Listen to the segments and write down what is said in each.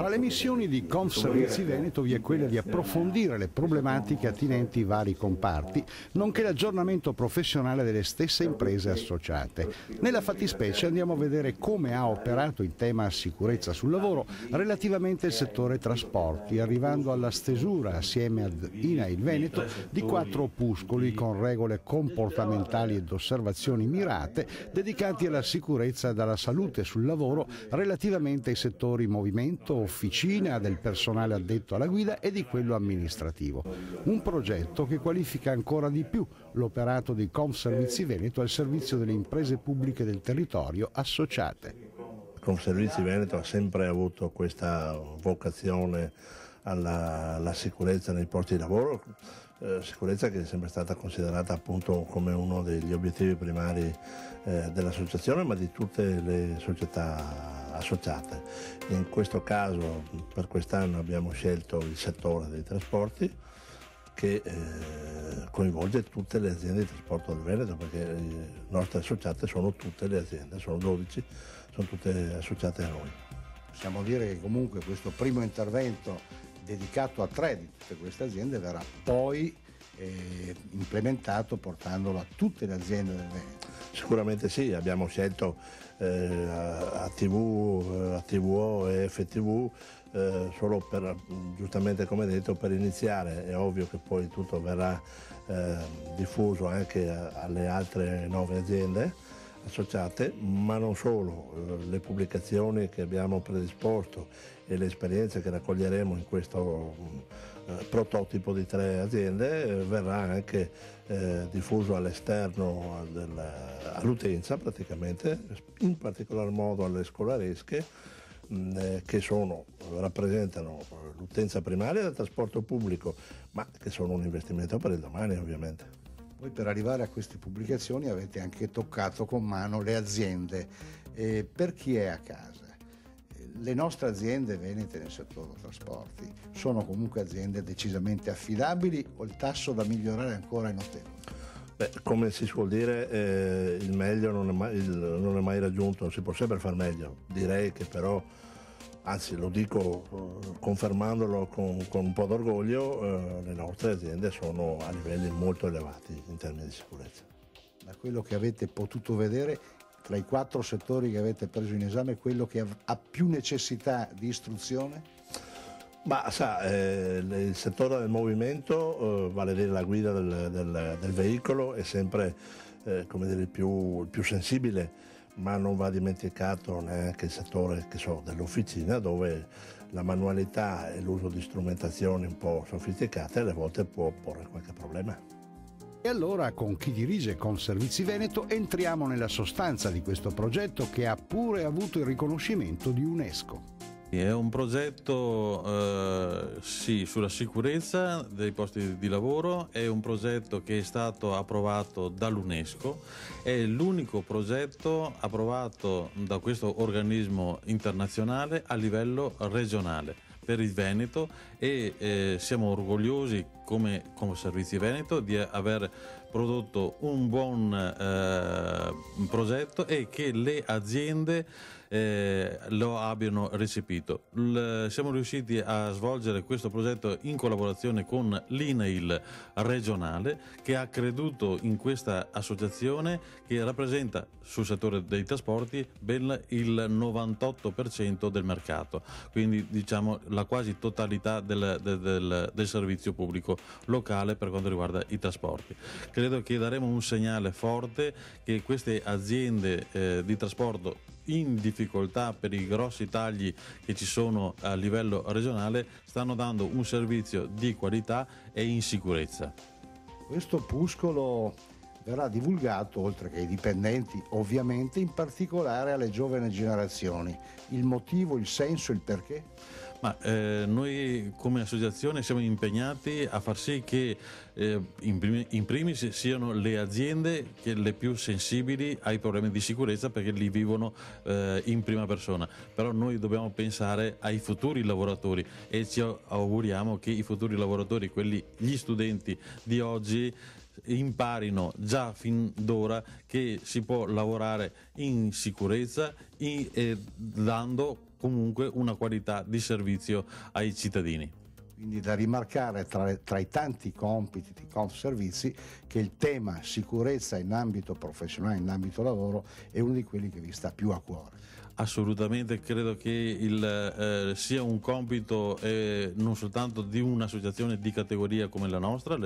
Tra le missioni di Confservizi Veneto vi è quella di approfondire le problematiche attinenti ai vari comparti, nonché l'aggiornamento professionale delle stesse imprese associate. Nella fattispecie andiamo a vedere come ha operato in tema sicurezza sul lavoro relativamente al settore trasporti, arrivando alla stesura assieme ad INAIL Veneto di 4 opuscoli con regole comportamentali ed osservazioni mirate dedicati alla sicurezza e alla salute sul lavoro relativamente ai settori movimento, officina, del personale addetto alla guida e di quello amministrativo. Un progetto che qualifica ancora di più l'operato di Confservizi Veneto al servizio delle imprese pubbliche del territorio associate. Confservizi Veneto ha sempre avuto questa vocazione alla sicurezza nei posti di lavoro, sicurezza che è sempre stata considerata appunto come uno degli obiettivi primari dell'associazione, ma di tutte le società associate. In questo caso per quest'anno abbiamo scelto il settore dei trasporti, che coinvolge tutte le aziende di trasporto del Veneto, perché le nostre associate sono tutte le aziende, sono 12, sono tutte associate a noi. Possiamo dire che comunque questo primo intervento dedicato a 3 di tutte queste aziende verrà poi implementato portandolo a tutte le aziende del Veneto. Sicuramente sì, abbiamo scelto ATV, ATVO e FTV solo per, giustamente come detto, per iniziare. È ovvio che poi tutto verrà diffuso anche alle altre 9 aziende associate, ma non solo. Le pubblicazioni che abbiamo predisposto e le esperienze che raccoglieremo in questo prototipo di 3 aziende verrà anche diffuso all'esterno all'utenza, praticamente, in particolar modo alle scolaresche, che rappresentano l'utenza primaria del trasporto pubblico, ma che sono un investimento per il domani, ovviamente. Voi per arrivare a queste pubblicazioni avete anche toccato con mano le aziende. Per chi è a casa? Le nostre aziende venete nel settore trasporti sono comunque aziende decisamente affidabili o il tasso da migliorare ancora è notevole? Come si suol dire, il meglio non è mai raggiunto, si può sempre far meglio. Direi che però, anzi lo dico confermandolo con un po' d'orgoglio, le nostre aziende sono a livelli molto elevati in termini di sicurezza. Da quello che avete potuto vedere, tra i 4 settori che avete preso in esame, quello che ha più necessità di istruzione? Ma il settore del movimento, vale a dire la guida del veicolo, è sempre come dire, il più sensibile, ma non va dimenticato neanche il settore dell'officina, dove la manualità e l'uso di strumentazioni un po' sofisticate alle volte può porre qualche problema. E allora, con chi dirige Confservizi Veneto, entriamo nella sostanza di questo progetto che ha pure avuto il riconoscimento di UNESCO. È un progetto sulla sicurezza dei posti di lavoro, è un progetto che è stato approvato dall'UNESCO, è l'unico progetto approvato da questo organismo internazionale a livello regionale per il Veneto e siamo orgogliosi come Servizi Veneto di aver prodotto un buon progetto e che le aziende lo abbiano recepito. Siamo riusciti a svolgere questo progetto in collaborazione con l'INAIL regionale, che ha creduto in questa associazione che rappresenta sul settore dei trasporti ben il 98% del mercato, quindi diciamo la quasi totalità del servizio pubblico locale per quanto riguarda i trasporti. Credo che daremo un segnale forte che queste aziende di trasporto in difficoltà per i grossi tagli che ci sono a livello regionale stanno dando un servizio di qualità e in sicurezza. Questo opuscolo verrà divulgato, oltre che ai dipendenti, ovviamente, in particolare alle giovani generazioni. Il motivo, il senso, il perché? Ma noi come associazione siamo impegnati a far sì che in primis siano le aziende le più sensibili ai problemi di sicurezza, perché li vivono in prima persona, però noi dobbiamo pensare ai futuri lavoratori e ci auguriamo che i futuri lavoratori, gli studenti di oggi, imparino già fin d'ora che si può lavorare in sicurezza dando comunque una qualità di servizio ai cittadini. Quindi da rimarcare tra i tanti compiti di Confservizi che il tema sicurezza in ambito professionale, in ambito lavoro, è uno di quelli che vi sta più a cuore. Assolutamente, credo che sia un compito non soltanto di un'associazione di categoria come la nostra,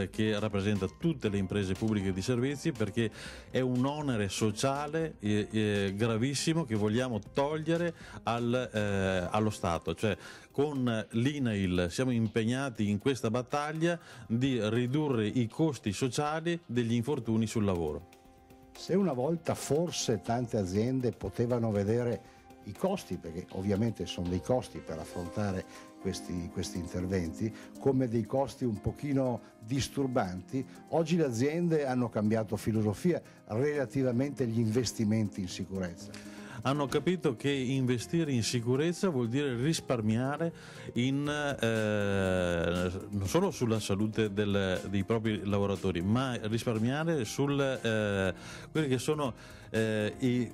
che rappresenta tutte le imprese pubbliche di servizi, perché è un onere sociale gravissimo che vogliamo togliere allo Stato. Cioè, con l'INAIL siamo impegnati in questa battaglia di ridurre i costi sociali degli infortuni sul lavoro. Se una volta forse tante aziende potevano vedere i costi, perché ovviamente sono dei costi per affrontare questi interventi, come dei costi un pochino disturbanti, oggi le aziende hanno cambiato filosofia relativamente agli investimenti in sicurezza. Hanno capito che investire in sicurezza vuol dire risparmiare non solo sulla salute dei propri lavoratori, ma risparmiare quelli che sono i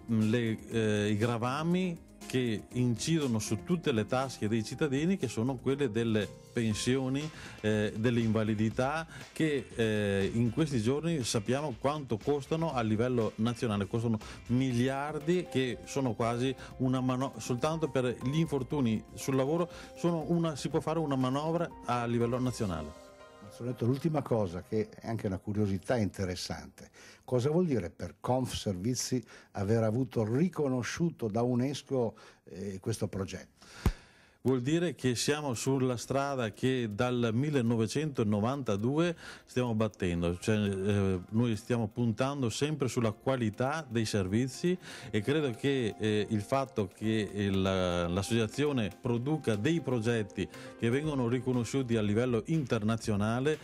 gravami che incidono su tutte le tasche dei cittadini, che sono quelle delle pensioni, delle invalidità, che in questi giorni sappiamo quanto costano a livello nazionale, costano miliardi, che sono quasi soltanto per gli infortuni sul lavoro si può fare una manovra a livello nazionale. Ho detto l'ultima cosa, che è anche una curiosità interessante. Cosa vuol dire per Confservizi aver avuto riconosciuto da UNESCO questo progetto? Vuol dire che siamo sulla strada che dal 1992 stiamo battendo, cioè noi stiamo puntando sempre sulla qualità dei servizi, e credo che il fatto che l'associazione produca dei progetti che vengono riconosciuti a livello internazionale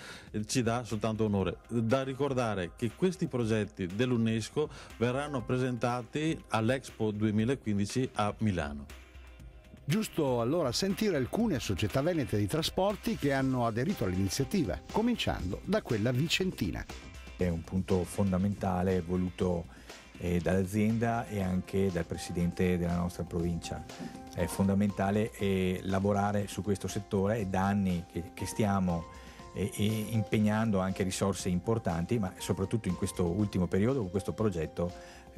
ci dà soltanto onore. Da ricordare che questi progetti dell'UNESCO verranno presentati all'Expo 2015 a Milano. Giusto allora sentire alcune società venete di trasporti che hanno aderito all'iniziativa, cominciando da quella vicentina. È un punto fondamentale voluto dall'azienda e anche dal presidente della nostra provincia. È fondamentale lavorare su questo settore, è da anni che stiamo impegnando anche risorse importanti, ma soprattutto in questo ultimo periodo con questo progetto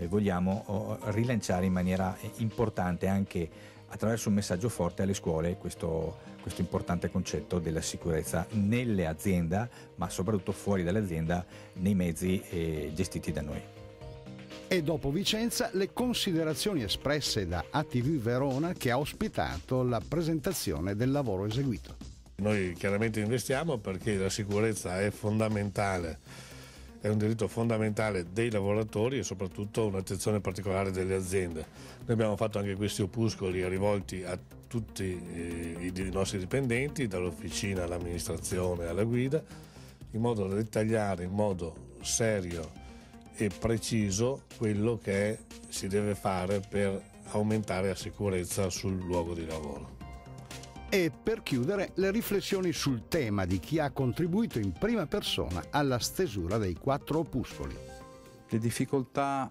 vogliamo rilanciare in maniera importante, anche attraverso un messaggio forte alle scuole, questo importante concetto della sicurezza nelle aziende, ma soprattutto fuori dall'azienda, nei mezzi gestiti da noi. E dopo Vicenza le considerazioni espresse da ATV Verona, che ha ospitato la presentazione del lavoro eseguito. Noi chiaramente investiamo perché la sicurezza è fondamentale, è un diritto fondamentale dei lavoratori e soprattutto un'attenzione particolare delle aziende. Noi abbiamo fatto anche questi opuscoli rivolti a tutti i nostri dipendenti, dall'officina all'amministrazione alla guida, in modo da dettagliare in modo serio e preciso quello che si deve fare per aumentare la sicurezza sul luogo di lavoro. E per chiudere le riflessioni sul tema di chi ha contribuito in prima persona alla stesura dei 4 opuscoli. Le difficoltà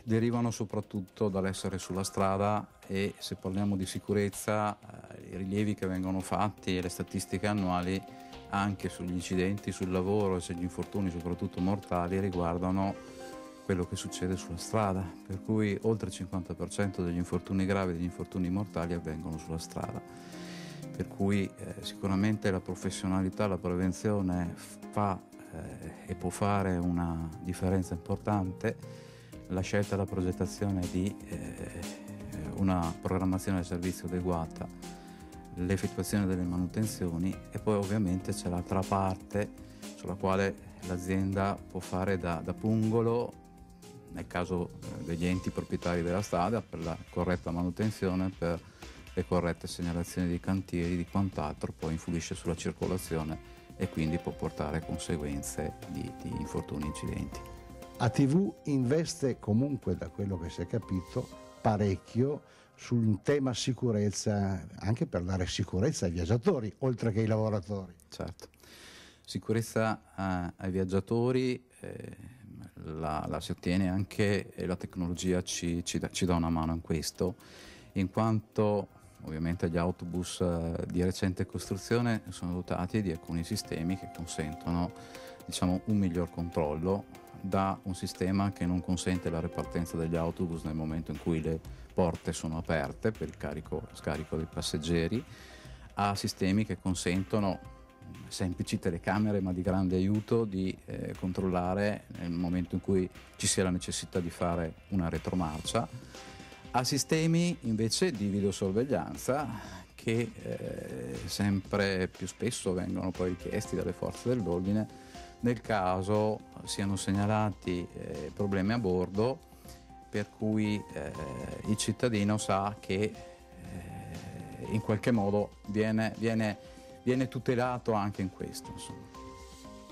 derivano soprattutto dall'essere sulla strada, e se parliamo di sicurezza i rilievi che vengono fatti e le statistiche annuali anche sugli incidenti sul lavoro e sugli infortuni soprattutto mortali riguardano quello che succede sulla strada, per cui oltre il 50% degli infortuni gravi e degli infortuni mortali avvengono sulla strada, per cui sicuramente la professionalità, la prevenzione fa e può fare una differenza importante. La scelta e la progettazione di una programmazione del servizio adeguata, l'effettuazione delle manutenzioni, e poi ovviamente c'è l'altra parte sulla quale l'azienda può fare da pungolo nel caso degli enti proprietari della strada, per la corretta manutenzione, per le corrette segnalazioni dei cantieri, di quant'altro, poi influisce sulla circolazione e quindi può portare conseguenze di infortuni e incidenti. ATV investe comunque, da quello che si è capito, parecchio sul tema sicurezza, anche per dare sicurezza ai viaggiatori, oltre che ai lavoratori. Certo, sicurezza ai viaggiatori la si ottiene anche, e la tecnologia ci dà una mano in questo, in quanto ovviamente gli autobus di recente costruzione sono dotati di alcuni sistemi che consentono, diciamo, un miglior controllo, da un sistema che non consente la ripartenza degli autobus nel momento in cui le porte sono aperte per il scarico dei passeggeri, a sistemi che consentono semplici telecamere ma di grande aiuto di controllare nel momento in cui ci sia la necessità di fare una retromarcia, a sistemi invece di videosorveglianza che sempre più spesso vengono poi richiesti dalle forze dell'ordine nel caso siano segnalati problemi a bordo, per cui il cittadino sa che in qualche modo viene tutelato anche in questo, insomma.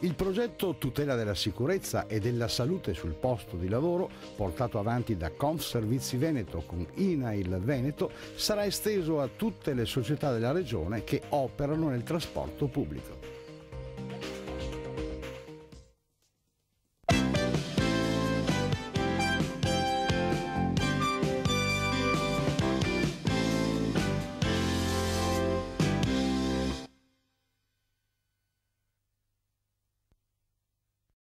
Il progetto Tutela della sicurezza e della salute sul posto di lavoro, portato avanti da Confservizi Veneto con INAIL Veneto, sarà esteso a tutte le società della regione che operano nel trasporto pubblico.